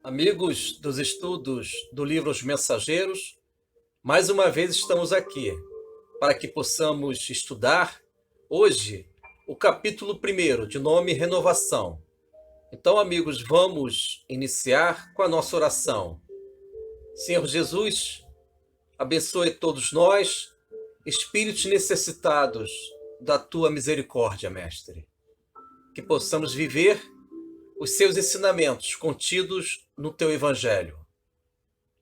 Amigos dos estudos do livro Os Mensageiros, mais uma vez estamos aqui para que possamos estudar hoje o capítulo 1, de nome Renovação. Então, amigos, vamos iniciar com a nossa oração. Senhor Jesus, abençoe todos nós, espíritos necessitados da tua misericórdia, Mestre. Que possamos viver os seus ensinamentos contidos no teu Evangelho.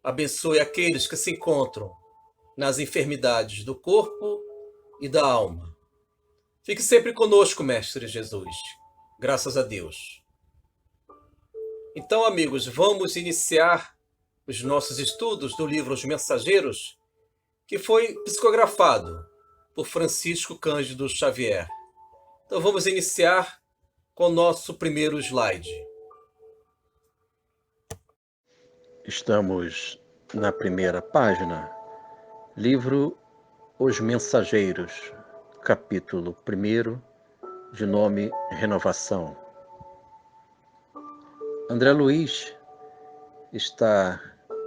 Abençoe aqueles que se encontram nas enfermidades do corpo e da alma. Fique sempre conosco, Mestre Jesus. Graças a Deus. Então, amigos, vamos iniciar os nossos estudos do livro Os Mensageiros, que foi psicografado por Francisco Cândido Xavier. Então, vamos iniciar com o nosso primeiro slide. Estamos na primeira página, livro Os Mensageiros, capítulo 1, de nome Renovação. André Luiz está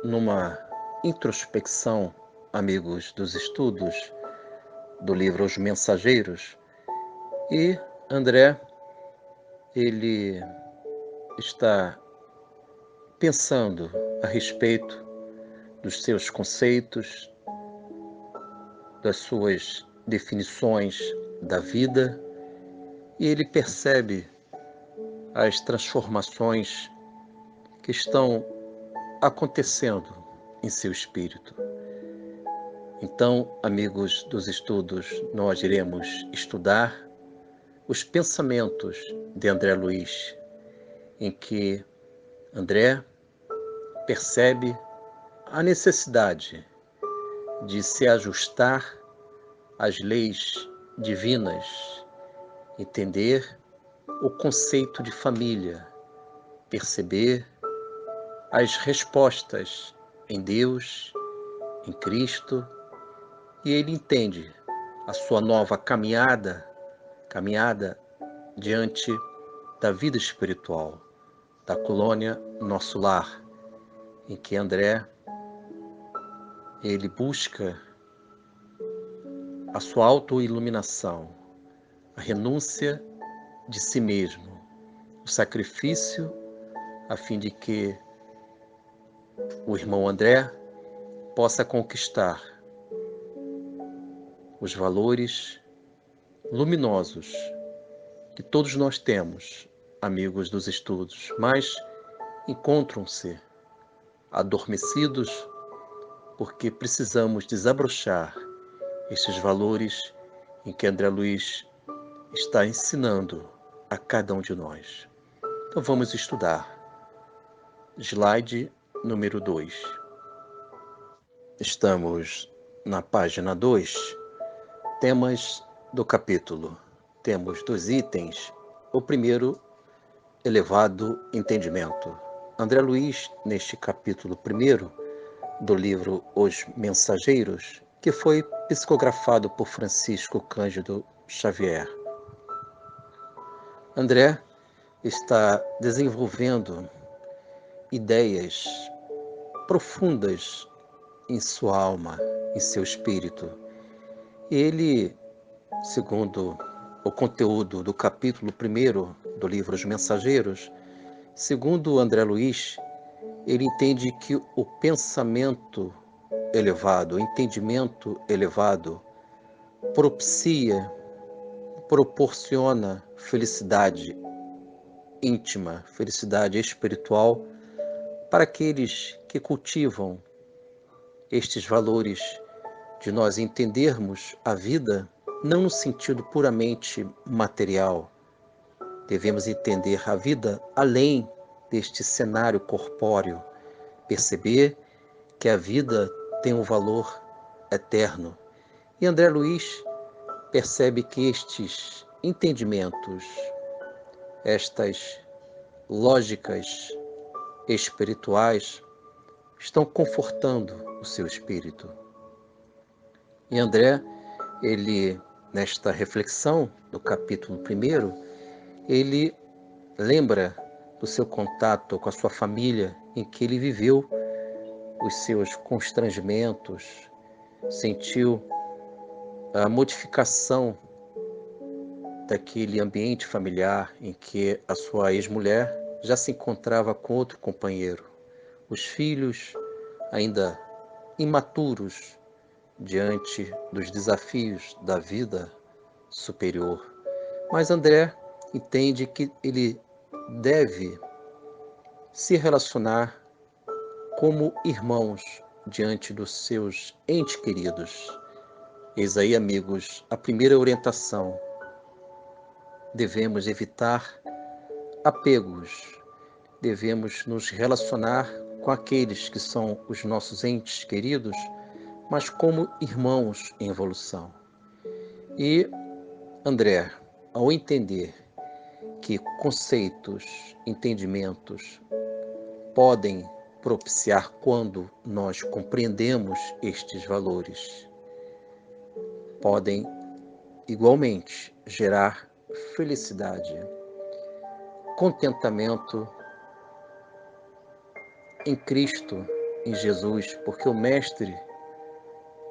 numa introspecção, amigos dos estudos do livro Os Mensageiros, e André, ele está pensando a respeito dos seus conceitos, das suas definições da vida, e ele percebe as transformações que estão acontecendo em seu espírito. Então, amigos dos estudos, nós iremos estudar os pensamentos de André Luiz, em que André percebe a necessidade de se ajustar às leis divinas, entender o conceito de família, perceber as respostas em Deus, em Cristo, e ele entende a sua nova caminhada diante da vida espiritual, da colônia Nosso Lar, em que André, ele busca a sua autoiluminação, a renúncia de si mesmo, o sacrifício a fim de que o irmão André possa conquistar os valores luminosos que todos nós temos, amigos dos estudos, mas encontram-se adormecidos porque precisamos desabrochar estes valores em que André Luiz está ensinando a cada um de nós. Então vamos estudar. Slide número 2. Estamos na página 2, temas do capítulo. Temos 2 itens. O primeiro, elevado entendimento. André Luiz, neste capítulo 1 do livro Os Mensageiros, que foi psicografado por Francisco Cândido Xavier. André está desenvolvendo ideias profundas em sua alma, em seu espírito. Ele, segundo o conteúdo do capítulo 1 do livro Os Mensageiros, segundo André Luiz, ele entende que o pensamento elevado, o entendimento elevado, proporciona felicidade íntima, felicidade espiritual para aqueles que cultivam estes valores de nós entendermos a vida não no sentido puramente material. Devemos entender a vida além deste cenário corpóreo, perceber que a vida tem um valor eterno. E André Luiz percebe que estes entendimentos, estas lógicas espirituais estão confortando o seu espírito. E André, ele, nesta reflexão do capítulo 1, ele lembra do seu contato com a sua família, em que ele viveu os seus constrangimentos, sentiu a modificação daquele ambiente familiar em que a sua ex-mulher já se encontrava com outro companheiro. Os filhos ainda imaturos diante dos desafios da vida superior. Mas André entende que ele deve se relacionar como irmãos diante dos seus entes queridos. Eis aí, amigos, a primeira orientação. Devemos evitar apegos, devemos nos relacionar com aqueles que são os nossos entes queridos, mas como irmãos em evolução. E André, ao entender que conceitos, entendimentos podem propiciar quando nós compreendemos estes valores, podem igualmente gerar felicidade, contentamento em Cristo, em Jesus, porque o Mestre,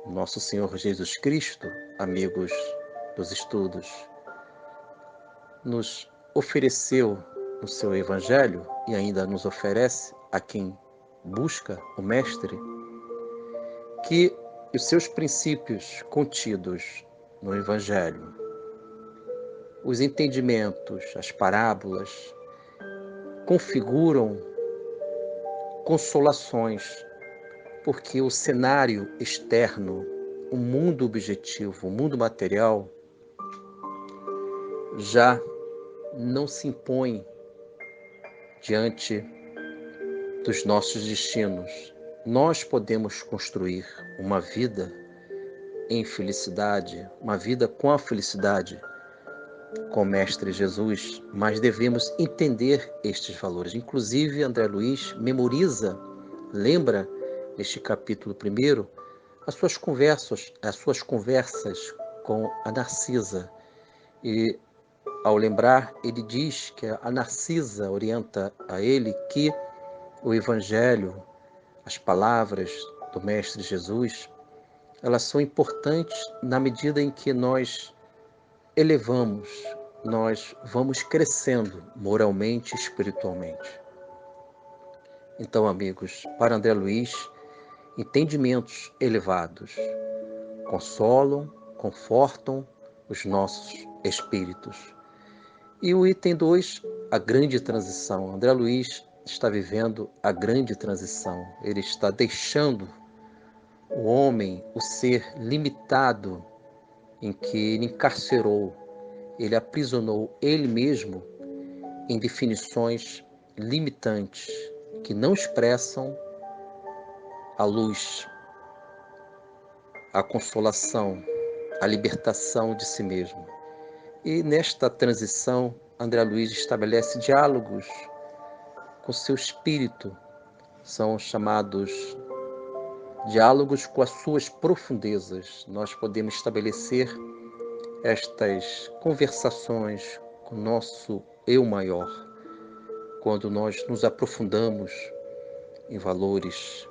nosso Senhor Jesus Cristo, amigos dos estudos, nos ofereceu no seu Evangelho e ainda nos oferece a quem busca o Mestre, que os seus princípios contidos no Evangelho, os entendimentos, as parábolas, configuram consolações, porque o cenário externo, o mundo objetivo, o mundo material, já não se impõe diante dos nossos destinos. Nós podemos construir uma vida em felicidade, uma vida com a felicidade, com o Mestre Jesus, mas devemos entender estes valores. Inclusive, André Luiz memoriza, lembra, neste capítulo 1, as suas conversas com a Narcisa. E, ao lembrar, ele diz que a Narcisa orienta a ele que o Evangelho, as palavras do Mestre Jesus, elas são importantes na medida em que nós elevamos, nós vamos crescendo moralmente e espiritualmente. Então, amigos, para André Luiz, entendimentos elevados consolam, confortam os nossos espíritos. E o item 2, a grande transição. André Luiz está vivendo a grande transição. Ele está deixando o homem, o ser limitado em que ele encarcerou, ele aprisionou ele mesmo em definições limitantes que não expressam a luz, a consolação, a libertação de si mesmo. E nesta transição, André Luiz estabelece diálogos com seu espírito, são chamados diálogos com as suas profundezas. Nós podemos estabelecer estas conversações com o nosso eu maior, quando nós nos aprofundamos em valores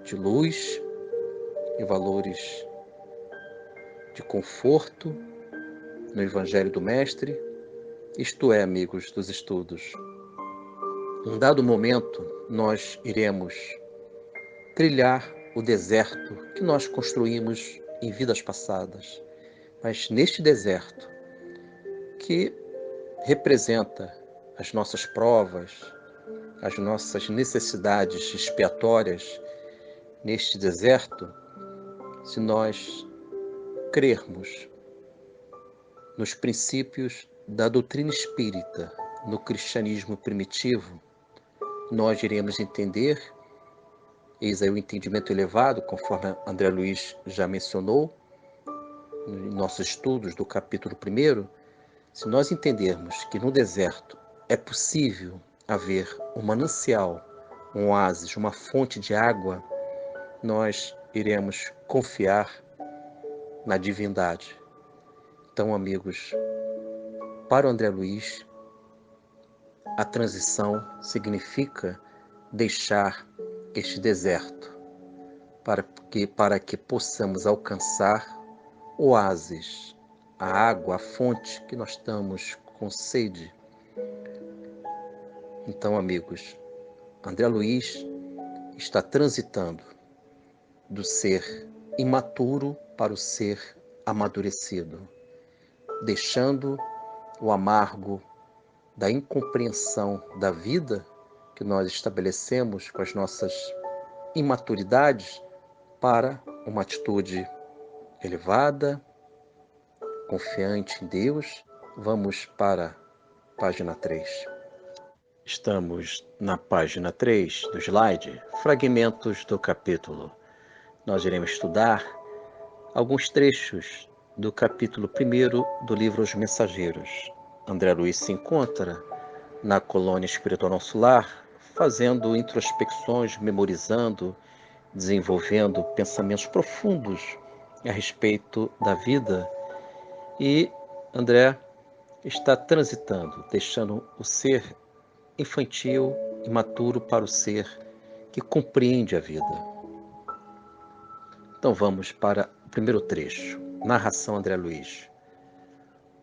de luz, em valores de conforto no Evangelho do Mestre, isto é, amigos dos estudos. Num dado momento, nós iremos trilhar o deserto que nós construímos em vidas passadas. Mas neste deserto, que representa as nossas provas, as nossas necessidades expiatórias, neste deserto, se nós crermos nos princípios da doutrina espírita, no cristianismo primitivo, nós iremos entender, eis aí o entendimento elevado, conforme André Luiz já mencionou, em nossos estudos do capítulo 1, se nós entendermos que no deserto é possível haver um manancial, um oásis, uma fonte de água, nós iremos confiar na divindade. Então, amigos, para o André Luiz, a transição significa deixar este deserto para que possamos alcançar oásis, a água, a fonte que nós estamos com sede. Então, amigos, André Luiz está transitando do ser imaturo para o ser amadurecido, deixando o amargo da incompreensão da vida que nós estabelecemos com as nossas imaturidades para uma atitude elevada, confiante em Deus. Vamos para a página 3. Estamos na página 3 do slide, fragmentos do capítulo. Nós iremos estudar alguns trechos do capítulo 1 do livro Os Mensageiros. André Luiz se encontra na colônia espiritual Nosso Lar, fazendo introspecções, memorizando, desenvolvendo pensamentos profundos a respeito da vida. E André está transitando, deixando o ser infantil, imaturo, para o ser que compreende a vida. Então vamos para o primeiro trecho. Narração André Luiz.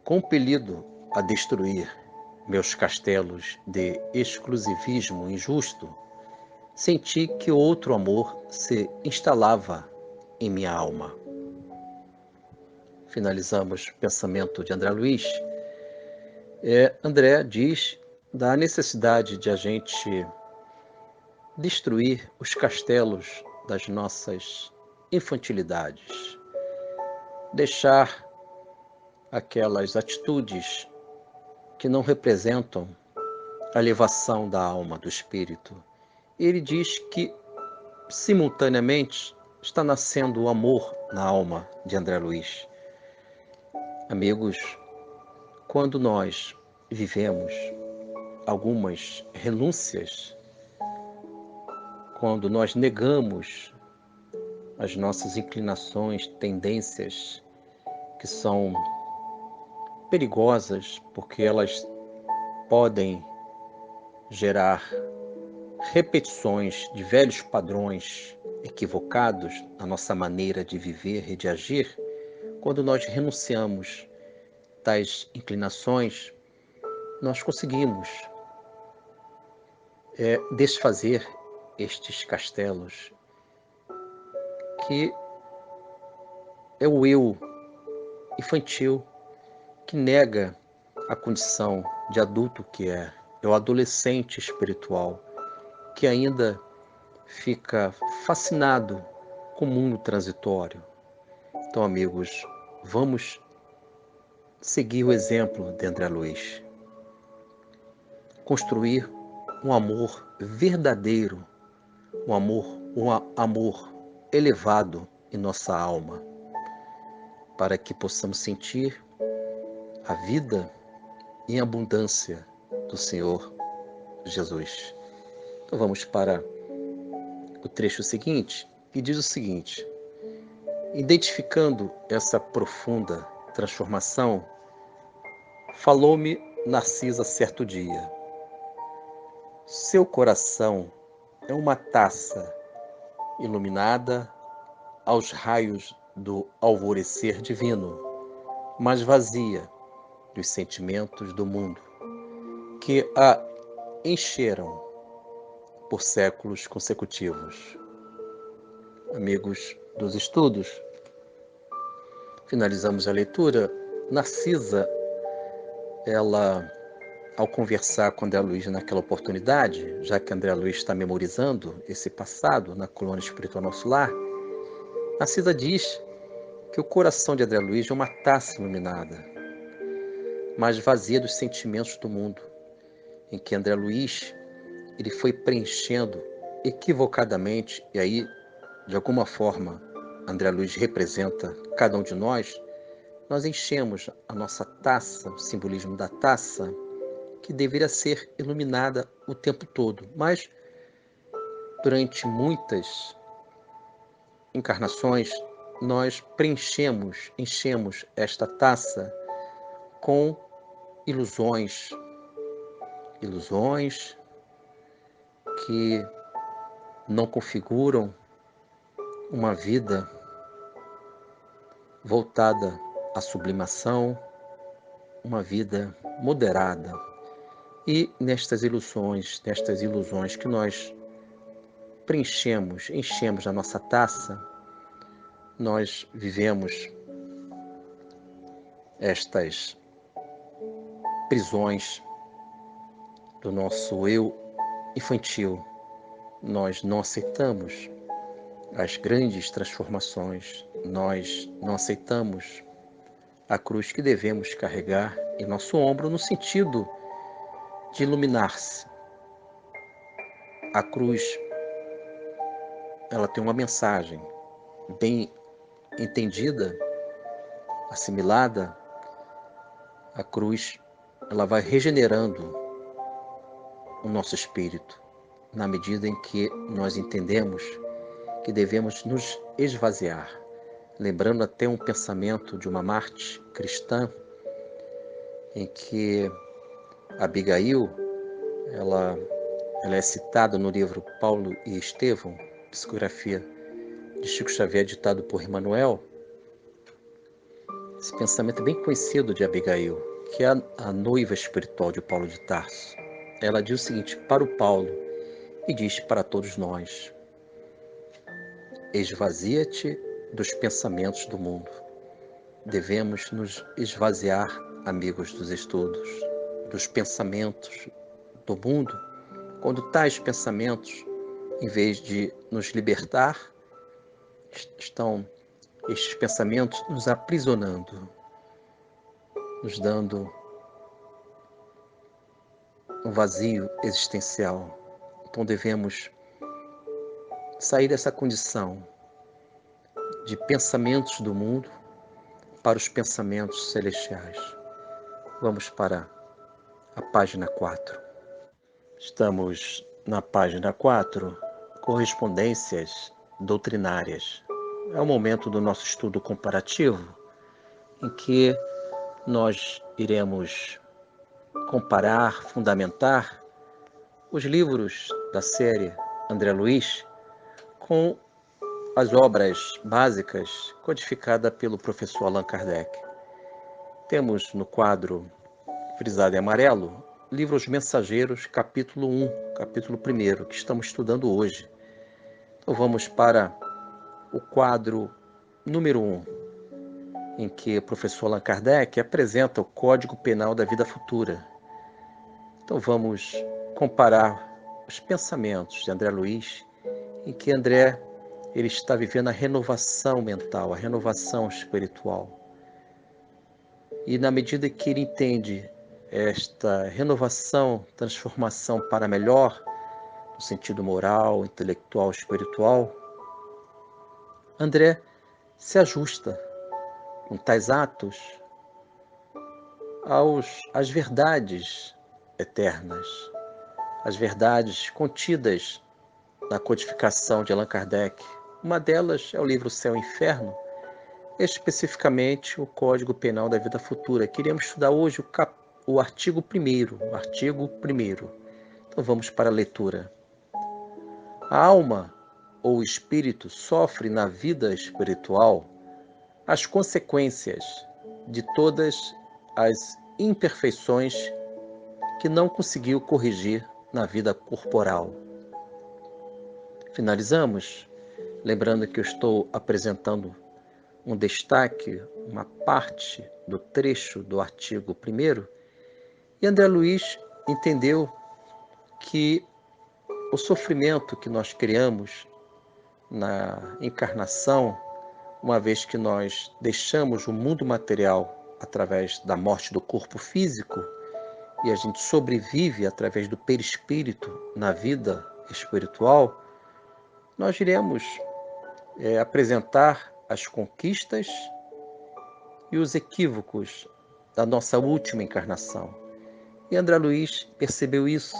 Compelido a destruir meus castelos de exclusivismo injusto, senti que outro amor se instalava em minha alma. Finalizamos o pensamento de André Luiz. André diz da necessidade de a gente destruir os castelos das nossas infantilidades, deixar aquelas atitudes que não representam a elevação da alma, do espírito. Ele diz que, simultaneamente, está nascendo o amor na alma de André Luiz. Amigos, quando nós vivemos algumas renúncias, quando nós negamos as nossas inclinações, tendências que são perigosas, porque elas podem gerar repetições de velhos padrões equivocados na nossa maneira de viver e de agir. Quando nós renunciamos tais inclinações, nós conseguimos desfazer estes castelos, que é o eu infantil que nega a condição de adulto que é o adolescente espiritual, que ainda fica fascinado com o mundo transitório. Então, amigos, vamos seguir o exemplo de André Luiz. Construir um amor verdadeiro, um amor elevado em nossa alma, para que possamos sentir a vida em abundância do Senhor Jesus. Então vamos para o trecho seguinte, que diz o seguinte: identificando essa profunda transformação, falou-me Narcisa certo dia. Seu coração é uma taça iluminada aos raios do alvorecer divino, mas vazia dos sentimentos do mundo, que a encheram por séculos consecutivos. Amigos dos estudos, finalizamos a leitura. Narcisa, ela, ao conversar com André Luiz naquela oportunidade, já que André Luiz está memorizando esse passado na colônia espiritual Nosso Lar, Narcisa diz que o coração de André Luiz é uma taça iluminada, mas vazia dos sentimentos do mundo, em que André Luiz ele foi preenchendo equivocadamente, e aí, de alguma forma, André Luiz representa cada um de nós. Nós enchemos a nossa taça, o simbolismo da taça, que deveria ser iluminada o tempo todo, mas durante muitas encarnações, nós enchemos esta taça com ilusões, ilusões que não configuram uma vida voltada à sublimação, uma vida moderada. E nestas ilusões que nós enchemos a nossa taça, nós vivemos estas prisões do nosso eu infantil. Nós não aceitamos as grandes transformações, nós não aceitamos a cruz que devemos carregar em nosso ombro no sentido de iluminar-se. A cruz, ela tem uma mensagem bem entendida, assimilada. A cruz, ela vai regenerando o nosso espírito na medida em que nós entendemos que devemos nos esvaziar. Lembrando até um pensamento de uma Marte cristã, em que Abigail, ela é citada no livro Paulo e Estevão, psicografia de Chico Xavier, ditado por Emmanuel. Esse pensamento é bem conhecido de Abigail, que é a noiva espiritual de Paulo de Tarso. Ela diz o seguinte para o Paulo e diz para todos nós: esvazia-te dos pensamentos do mundo. Devemos nos esvaziar, amigos dos estudos, dos pensamentos do mundo, quando tais pensamentos, em vez de nos libertar, estão estes pensamentos nos aprisionando, nos dando um vazio existencial. Então devemos sair dessa condição de pensamentos do mundo para os pensamentos celestiais. Vamos para a página 4. Estamos na página 4, correspondências doutrinárias. É o momento do nosso estudo comparativo, em que nós iremos comparar, fundamentar os livros da série André Luiz com as obras básicas codificadas pelo professor Allan Kardec. Temos no quadro frisado em amarelo, livro Os Mensageiros, capítulo 1, capítulo 1, que estamos estudando hoje. Então vamos para o quadro número 1, em que o professor Allan Kardec apresenta o Código Penal da Vida Futura. Então vamos comparar os pensamentos de André Luiz, em que André ele está vivendo a renovação mental, a renovação espiritual. E na medida que ele entende esta renovação, transformação para melhor, no sentido moral, intelectual, espiritual, André se ajusta com tais atos às verdades eternas, as verdades contidas na codificação de Allan Kardec. Uma delas é o livro Céu e Inferno, especificamente o Código Penal da Vida Futura. Queríamos estudar hoje o artigo 1º. Então vamos para a leitura. A alma ou o espírito sofre na vida espiritual as consequências de todas as imperfeições que não conseguiu corrigir na vida corporal. Finalizamos, lembrando que eu estou apresentando um destaque, uma parte do trecho do artigo 1º, e André Luiz entendeu que o sofrimento que nós criamos na encarnação, uma vez que nós deixamos o mundo material através da morte do corpo físico, e a gente sobrevive através do perispírito na vida espiritual, nós iremos apresentar as conquistas e os equívocos da nossa última encarnação. E André Luiz percebeu isso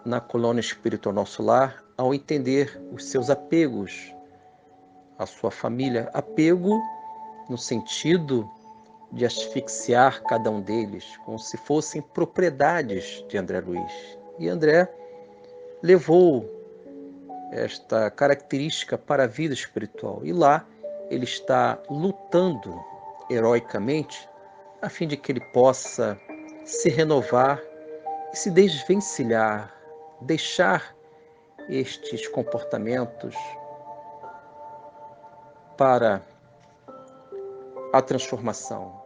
na colônia espiritual Nosso Lar, ao entender os seus apegos à sua família. Apego no sentido de asfixiar cada um deles, como se fossem propriedades de André Luiz. E André levou esta característica para a vida espiritual. E lá ele está lutando heroicamente a fim de que ele possa se renovar e se desvencilhar, deixar estes comportamentos para a transformação.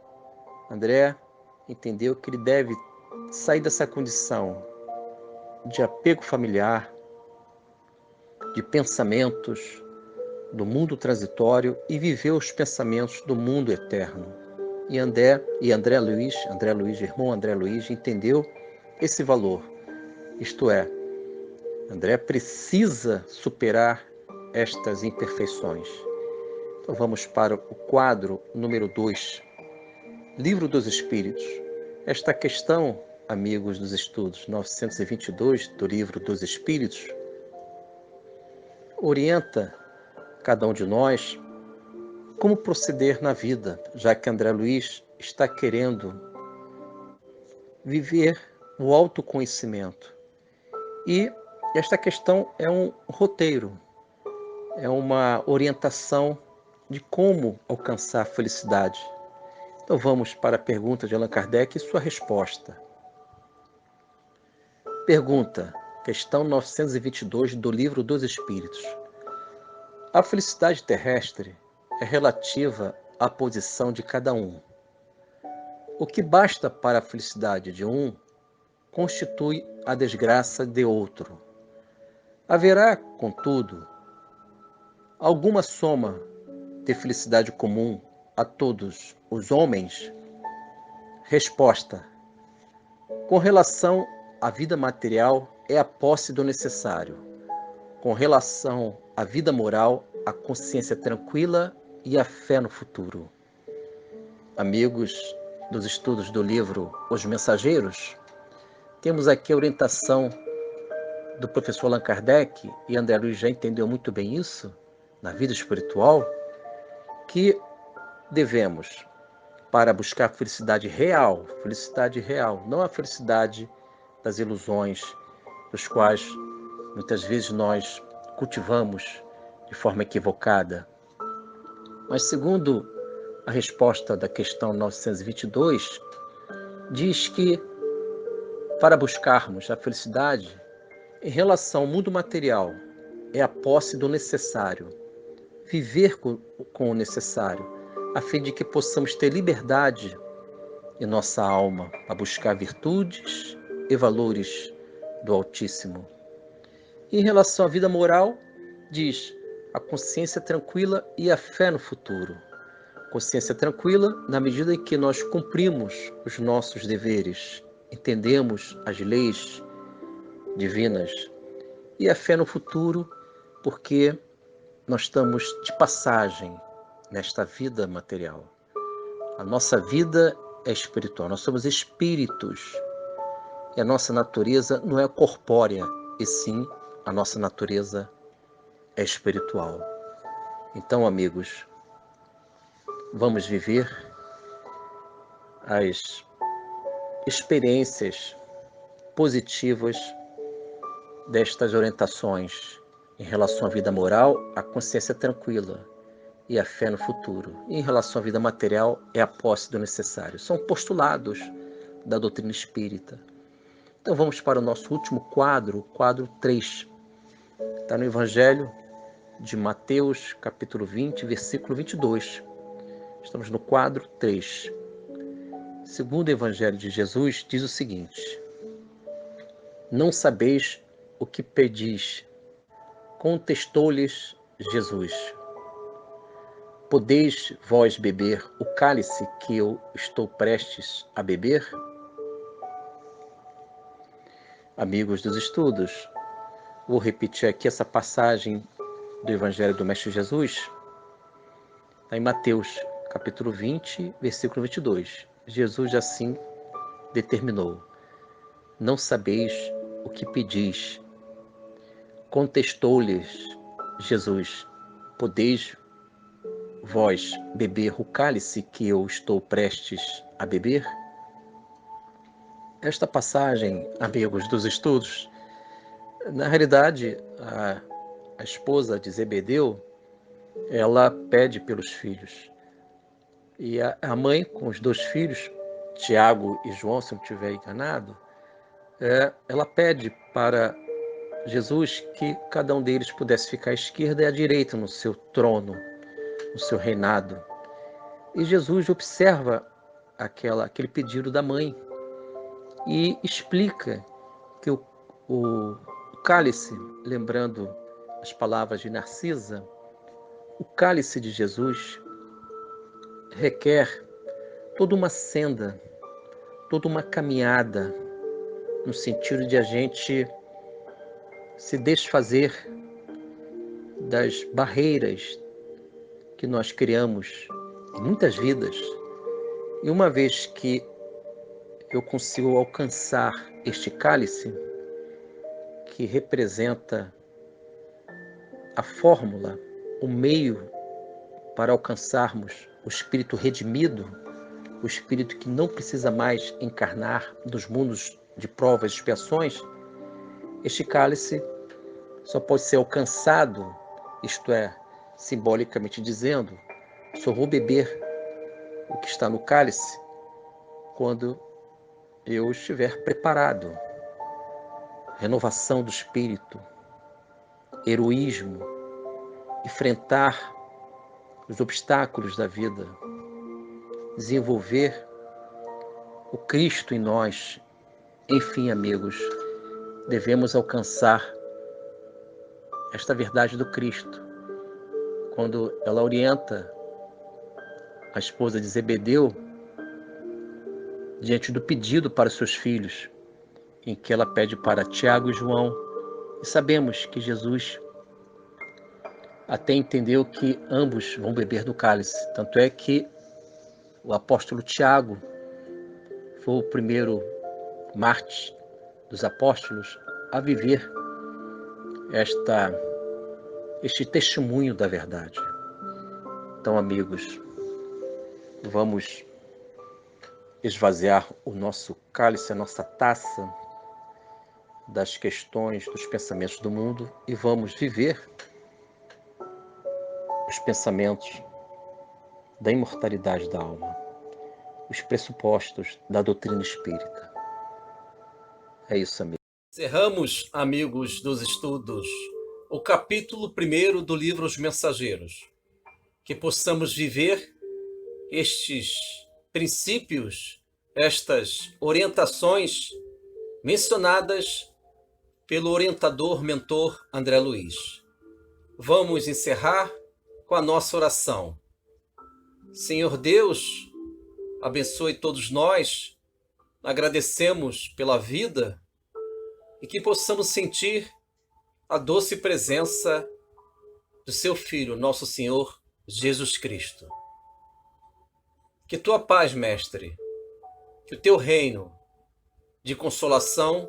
André entendeu que ele deve sair dessa condição de apego familiar, de pensamentos do mundo transitório e viver os pensamentos do mundo eterno. E André Luiz, irmão André Luiz, entendeu esse valor. Isto é, André precisa superar estas imperfeições. Então vamos para o quadro número 2, Livro dos Espíritos. Esta questão, amigos dos estudos, 922 do Livro dos Espíritos, orienta cada um de nós como proceder na vida, já que André Luiz está querendo viver o autoconhecimento. E esta questão é um roteiro, é uma orientação de como alcançar a felicidade. Então vamos para a pergunta de Allan Kardec e sua resposta. Pergunta, questão 922 do Livro dos Espíritos. A felicidade terrestre é relativa à posição de cada um. O que basta para a felicidade de um constitui a desgraça de outro. Haverá, contudo, alguma soma de felicidade comum a todos os homens? Resposta. Com relação à vida material, é a posse do necessário. Com relação à vida moral, a consciência tranquila e a fé no futuro. Amigos dos estudos do livro Os Mensageiros, temos aqui a orientação do professor Allan Kardec, e André Luiz já entendeu muito bem isso, na vida espiritual, que devemos, para buscar a felicidade real, não a felicidade das ilusões, dos quais muitas vezes nós cultivamos de forma equivocada. Mas segundo a resposta da questão 922, diz que para buscarmos a felicidade em relação ao mundo material é a posse do necessário, viver com o necessário, a fim de que possamos ter liberdade em nossa alma a buscar virtudes e valores do Altíssimo. E em relação à vida moral, diz a consciência tranquila e a fé no futuro. Consciência tranquila na medida em que nós cumprimos os nossos deveres, entendemos as leis divinas, e a fé no futuro porque nós estamos de passagem nesta vida material. A nossa vida é espiritual, nós somos espíritos e a nossa natureza não é corpórea, e sim a nossa natureza é espiritual. Então, amigos, vamos viver as experiências positivas destas orientações em relação à vida moral, a consciência tranquila e a fé no futuro. E em relação à vida material, é a posse do necessário. São postulados da doutrina espírita. Então vamos para o nosso último quadro, o quadro 3. Está no Evangelho de Mateus, capítulo 20, versículo 22. Estamos no quadro 3. Segundo o Evangelho de Jesus, diz o seguinte: não sabeis o que pedis. Contestou-lhes Jesus: podeis vós beber o cálice que eu estou prestes a beber? Amigos dos estudos, vou repetir aqui essa passagem do Evangelho do Mestre Jesus. Está em Mateus, capítulo 20, versículo 22. Jesus assim determinou: não sabeis o que pedis. Contestou-lhes Jesus: podeis vós beber o cálice que eu estou prestes a beber? Esta passagem, amigos dos estudos, na realidade, a esposa de Zebedeu, ela pede pelos filhos. E a mãe, com os dois filhos, Tiago e João, se eu não estiver enganado, ela pede para Jesus que cada um deles pudesse ficar à esquerda e à direita no seu trono, no seu reinado. E Jesus observa aquele pedido da mãe e explica que o cálice, lembrando as palavras de Narcisa, o cálice de Jesus requer toda uma senda, toda uma caminhada, no sentido de a gente se desfazer das barreiras que nós criamos em muitas vidas. E uma vez que eu consigo alcançar este cálice, que representa a fórmula, o meio para alcançarmos o espírito redimido, o espírito que não precisa mais encarnar dos mundos de provas e expiações, este cálice só pode ser alcançado, isto é, simbolicamente dizendo, só vou beber o que está no cálice quando eu estiver preparado. Renovação do espírito, heroísmo, enfrentar os obstáculos da vida, desenvolver o Cristo em nós. Enfim, amigos, devemos alcançar esta verdade do Cristo. Quando ela orienta a esposa de Zebedeu diante do pedido para os seus filhos, em que ela pede para Tiago e João, e sabemos que Jesus até entendeu que ambos vão beber do cálice. Tanto é que o apóstolo Tiago foi o primeiro mártir dos apóstolos a viver este testemunho da verdade. Então, amigos, vamos esvaziar o nosso cálice, a nossa taça das questões, dos pensamentos do mundo e vamos viver os pensamentos da imortalidade da alma, os pressupostos da doutrina espírita. É isso, amigo. Encerramos, amigos dos estudos, o capítulo 1 do livro Os Mensageiros. Que possamos viver estes princípios, estas orientações mencionadas pelo orientador mentor André Luiz. Vamos encerrar com a nossa oração. Senhor Deus, abençoe todos nós, agradecemos pela vida e que possamos sentir a doce presença do seu Filho, nosso Senhor Jesus Cristo. Que tua paz, Mestre, que o teu reino de consolação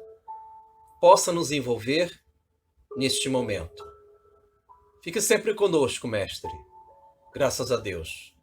possa nos envolver neste momento. Fique sempre conosco, Mestre. Graças a Deus.